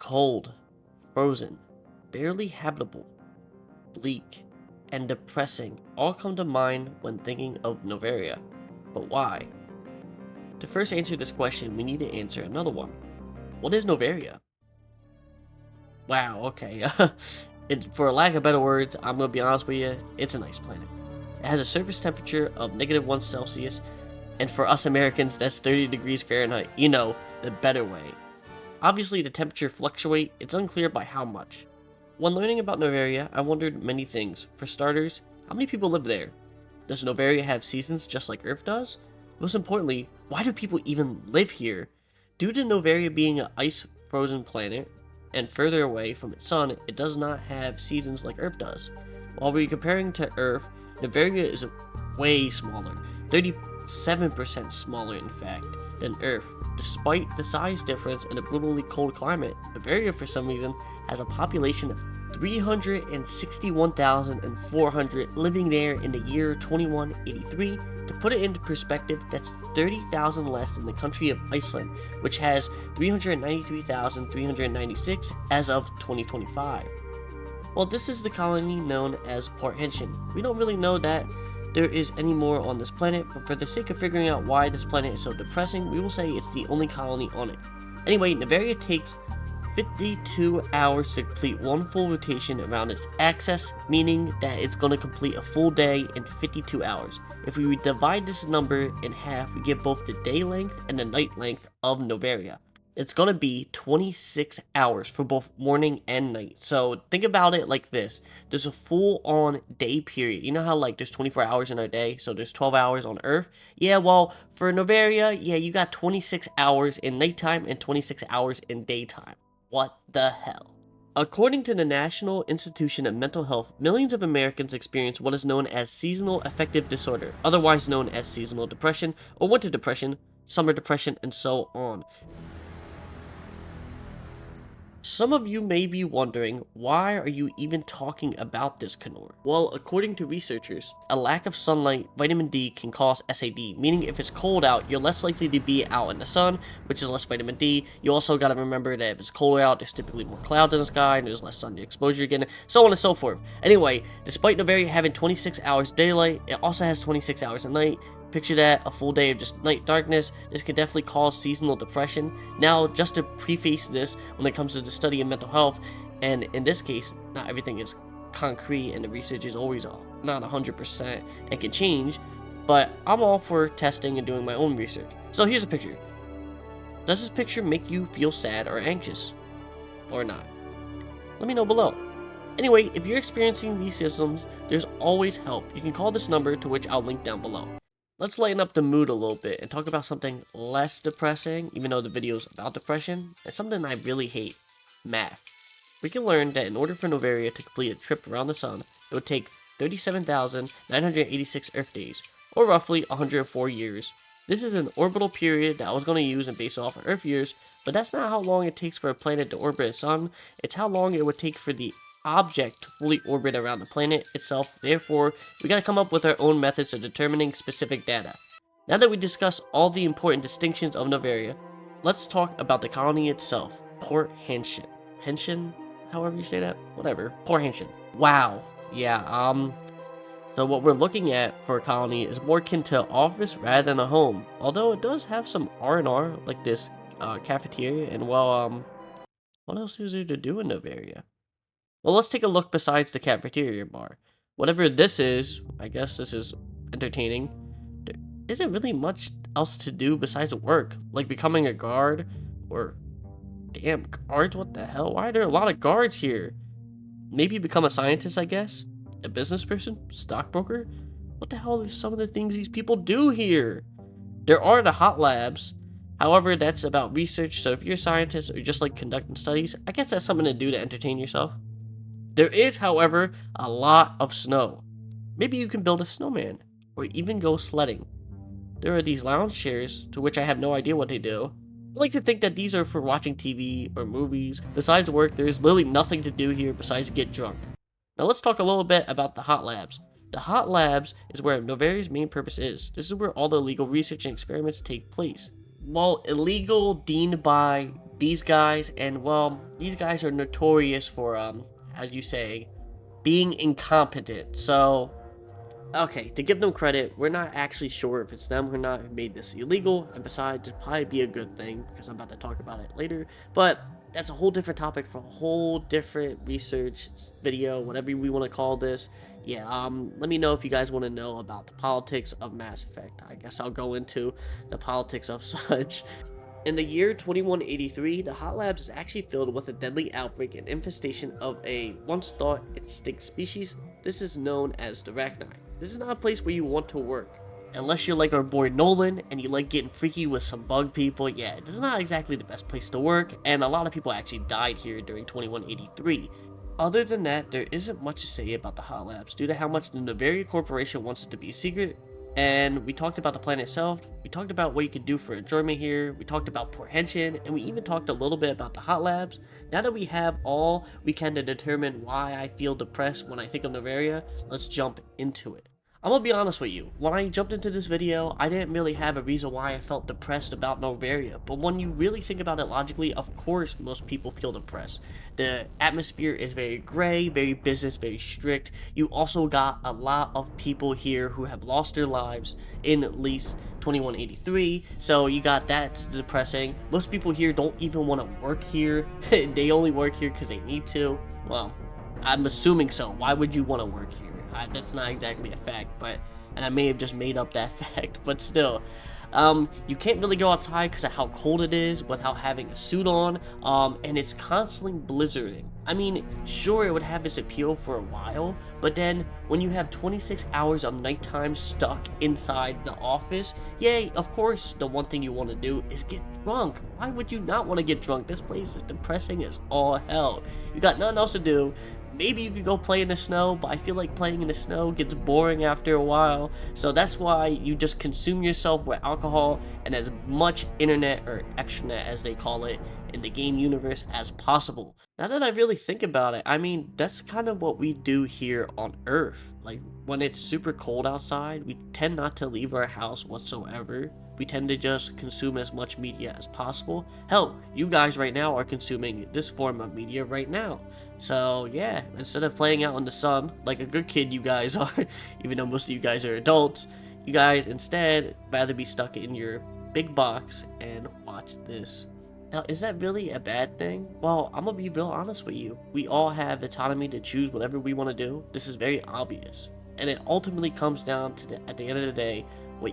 Cold, frozen, barely habitable, bleak, and depressing all come to mind when thinking of Noveria. But why? To first answer this question, we need to answer another one. What is Noveria? Wow, okay. For lack of better words, I'm gonna be honest with you, it's a nice planet. It has a surface temperature of -1 Celsius, and for us Americans, that's 30 degrees Fahrenheit. You know, the better way. Obviously, the temperature fluctuates, it's unclear by how much. When learning about Noveria, I wondered many things. For starters, how many people live there? Does Noveria have seasons just like Earth does? Most importantly, why do people even live here? Due to Noveria being an ice-frozen planet, and further away from its sun, it does not have seasons like Earth does. While we're comparing to Earth, Noveria is way smaller, 37% smaller in fact, than Earth. Despite the size difference and a brutally cold climate, Noveria for some reason has a population of 361,400 living there in the year 2183. To put it into perspective, that's 30,000 less than the country of Iceland, which has 393,396 as of 2025. Well, this is the colony known as Port Henshin. We don't really know that there is any more on this planet, but for the sake of figuring out why this planet is so depressing, we will say it's the only colony on it. Anyway, Noveria takes 52 hours to complete one full rotation around its axis, meaning that it's going to complete a full day in 52 hours. If we divide this number in half, we get both the day length and the night length of Noveria. It's going to be 26 hours for both morning and night. So think about it like this. There's a full-on day period. You know how like there's 24 hours in our day, so there's 12 hours on Earth? Yeah, well, for Noveria, yeah, you got 26 hours in nighttime and 26 hours in daytime. What the hell? According to the National Institution of Mental Health, millions of Americans experience what is known as seasonal affective disorder, otherwise known as seasonal depression or winter depression, summer depression, and so on. Some of you may be wondering, why are you even talking about this, K-norr? Well, according to researchers, a lack of sunlight, vitamin D, can cause SAD, meaning if it's cold out, you're less likely to be out in the sun, which is less vitamin D. You also gotta remember that if it's colder out, there's typically more clouds in the sky, and there's less sun exposure again, so on and so forth. Anyway, despite Noveria having 26 hours daylight, it also has 26 hours of night. Picture that, a full day of just night darkness. This could definitely cause seasonal depression. Now, just to preface this, when it comes to the study of mental health, and in this case, not everything is concrete and the research is always not 100% and can change, but I'm all for testing and doing my own research. So here's a picture. Does this picture make you feel sad or anxious? Or not? Let me know below. Anyway, if you're experiencing these symptoms, there's always help. You can call this number, to which I'll link down below. Let's lighten up the mood a little bit and talk about something less depressing, even though the video is about depression. It's something I really hate: math. We can learn that in order for Noveria to complete a trip around the sun, it would take 37,986 Earth days, or roughly 104 years. This is an orbital period that I was going to use and base off of Earth years, but that's not how long it takes for a planet to orbit a sun. It's how long it would take for the object to fully orbit around the planet itself. Therefore, we gotta come up with our own methods of determining specific data. Now that we discussed all the important distinctions of Noveria, let's talk about the colony itself, Port Henshin. Henshin? However you say that? Whatever. Port Henshin. Wow. Yeah, so what we're looking at for a colony is more akin to an office rather than a home. Although it does have some R&R, like this cafeteria, and well, what else is there to do in Noveria? Well, let's take a look besides the cafeteria bar. Whatever this is, I guess this is entertaining. There isn't really much else to do besides work, like becoming a guard, or... Damn, guards? What the hell? Why are there a lot of guards here? Maybe become a scientist, I guess? A business person? Stockbroker? What the hell are some of the things these people do here? There are the hot labs. However, that's about research, so if you're a scientist or just like conducting studies, I guess that's something to do to entertain yourself. There is, however, a lot of snow. Maybe you can build a snowman, or even go sledding. There are these lounge chairs, to which I have no idea what they do. I like to think that these are for watching TV or movies. Besides work, there is literally nothing to do here besides get drunk. Now let's talk a little bit about the hot labs. The hot labs is where Noveria's main purpose is. This is where all the illegal research and experiments take place. Well, illegal deemed by these guys, and well, these guys are notorious for, as you say, being incompetent. So, okay, to give them credit, we're not actually sure if it's them or not who made this illegal, and besides, it'd probably be a good thing, because I'm about to talk about it later, but that's a whole different topic for a whole different research video, whatever we want to call this. Yeah, let me know if you guys want to know about the politics of Mass Effect. I guess I'll go into the politics of such. In the year 2183, the Hot Labs is actually filled with a deadly outbreak and infestation of a once thought extinct species. This is known as the Rachni. This is not a place where you want to work. Unless you're like our boy Nolan and you like getting freaky with some bug people, yeah, this is not exactly the best place to work, and a lot of people actually died here during 2183. Other than that, there isn't much to say about the Hot Labs due to how much the Noveria Corporation wants it to be a secret. And we talked about the planet itself, we talked about what you could do for enjoyment here, we talked about prehension, and we even talked a little bit about the Hot Labs. Now that we have all we can to determine why I feel depressed when I think of Noveria, let's jump into it. I'm gonna be honest with you, when I jumped into this video, I didn't really have a reason why I felt depressed about Noveria, but when you really think about it logically, of course most people feel depressed. The atmosphere is very gray, very business, very strict. You also got a lot of people here who have lost their lives in at least 2183, so you got that depressing. Most people here don't even want to work here. They only work here because they need to. Well, I'm assuming so. Why would you want to work here? That's not exactly a fact, but, and I may have just made up that fact, but still, you can't really go outside because of how cold it is without having a suit on, and it's constantly blizzarding. I mean, sure, it would have its appeal for a while, but then when you have 26 hours of nighttime stuck inside the office, yay, of course, the one thing you want to do is get drunk. Why would you not want to get drunk? This place is depressing as all hell. You got nothing else to do. Maybe you could go play in the snow, but I feel like playing in the snow gets boring after a while. So that's why you just consume yourself with alcohol and as much internet or extranet as they call it in the game universe as possible. Now that I really think about it, I mean, that's kind of what we do here on Earth. Like, when it's super cold outside, we tend not to leave our house whatsoever. We tend to just consume as much media as possible. Hell, you guys right now are consuming this form of media right now. So yeah, instead of playing out in the sun like a good kid you guys are, even though most of you guys are adults, you guys instead rather be stuck in your big box and watch this. Now, is that really a bad thing? Well, I'm gonna be real honest with you. We all have autonomy to choose whatever we want to do. This is very obvious. And it ultimately comes down to, at the end of the day,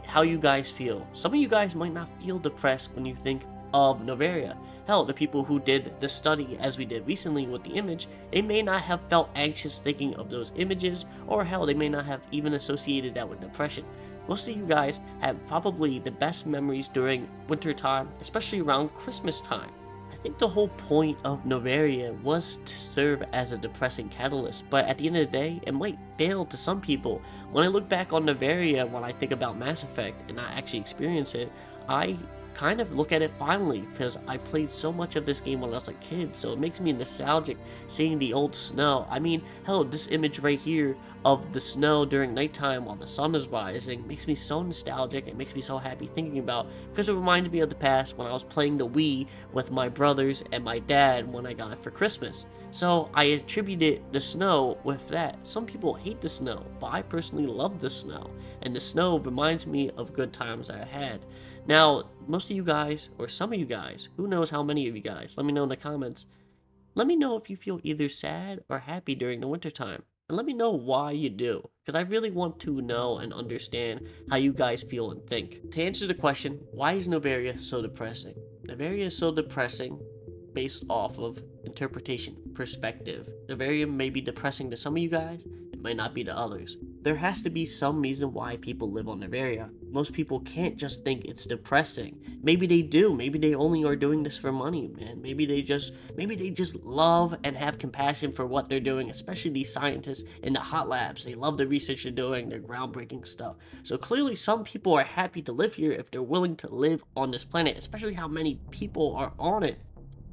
how you guys feel. Some of you guys might not feel depressed when you think of Noveria. Hell, the people who did the study as we did recently with the image, they may not have felt anxious thinking of those images, or hell, they may not have even associated that with depression. Most of you guys have probably the best memories during winter time, especially around Christmas time. I think the whole point of Noveria was to serve as a depressing catalyst, but at the end of the day, it might fail to some people. When I look back on Noveria, when I think about Mass Effect and I actually experience it, I kind of look at it fondly because I played so much of this game when I was a kid, so it makes me nostalgic seeing the old snow. I mean, hell, this image right here of the snow during nighttime while the sun is rising makes me so nostalgic. It makes me so happy thinking about, because it reminds me of the past when I was playing the Wii with my brothers and my dad when I got it for Christmas. So I attributed the snow with that. Some people hate the snow, but I personally love the snow, and the snow reminds me of good times I had. Now, most of you guys, or some of you guys, who knows how many of you guys, let me know in the comments. Let me know if you feel either sad or happy during the wintertime. And let me know why you do, because I really want to know and understand how you guys feel and think. To answer the question, why is Noveria so depressing? Noveria is so depressing based off of interpretation, perspective. Noveria may be depressing to some of you guys, it might not be to others. There has to be some reason why people live on Noveria. Most people can't just think it's depressing. Maybe they do. Maybe they only are doing this for money, man. Maybe they just love and have compassion for what they're doing, especially these scientists in the hot labs. They love the research they're doing, their groundbreaking stuff. So clearly some people are happy to live here if they're willing to live on this planet, especially how many people are on it.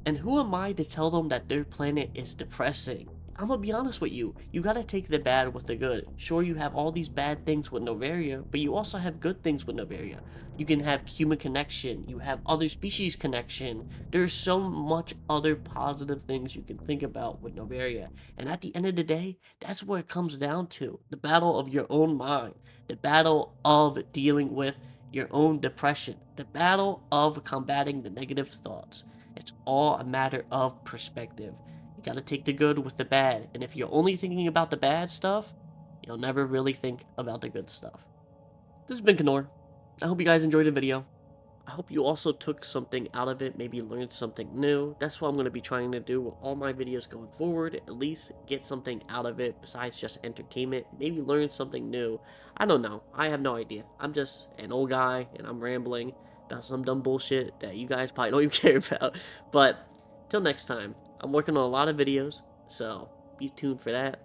And who am I to tell them that their planet is depressing? I'm gonna be honest with you. You gotta take the bad with the good. Sure, you have all these bad things with Noveria, but you also have good things with Noveria. You can have human connection. You have other species connection. There's so much other positive things you can think about with Noveria. And at the end of the day, that's what it comes down to. The battle of your own mind. The battle of dealing with your own depression. The battle of combating the negative thoughts. It's all a matter of perspective. You gotta take the good with the bad, and if you're only thinking about the bad stuff, you'll never really think about the good stuff. This has been K-norr. I hope you guys enjoyed the video. I hope you also took something out of it, maybe learned something new. That's what I'm going to be trying to do with all my videos going forward. At least get something out of it besides just entertainment. Maybe learn something new. I don't know. I have no idea. I'm just an old guy and I'm rambling about some dumb bullshit that you guys probably don't even care about. But till next time, I'm working on a lot of videos, so be tuned for that.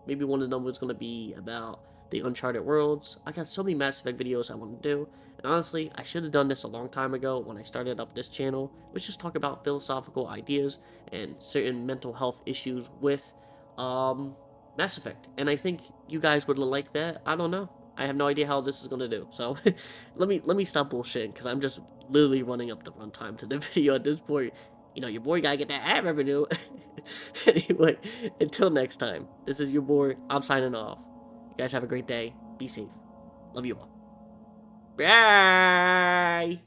Maybe one of them was going to be about the Uncharted worlds. I got so many Mass Effect videos I want to do. And honestly, I should have done this a long time ago when I started up this channel, which just talk about philosophical ideas and certain mental health issues with Mass Effect. And I think you guys would like that. I don't know. I have no idea how this is gonna do. So let me stop bullshitting because I'm just literally running up the runtime to the video at this point. You know, your boy gotta get that ad revenue. Anyway, until next time, this is your boy. I'm signing off. You guys have a great day. Be safe. Love you all. Bye.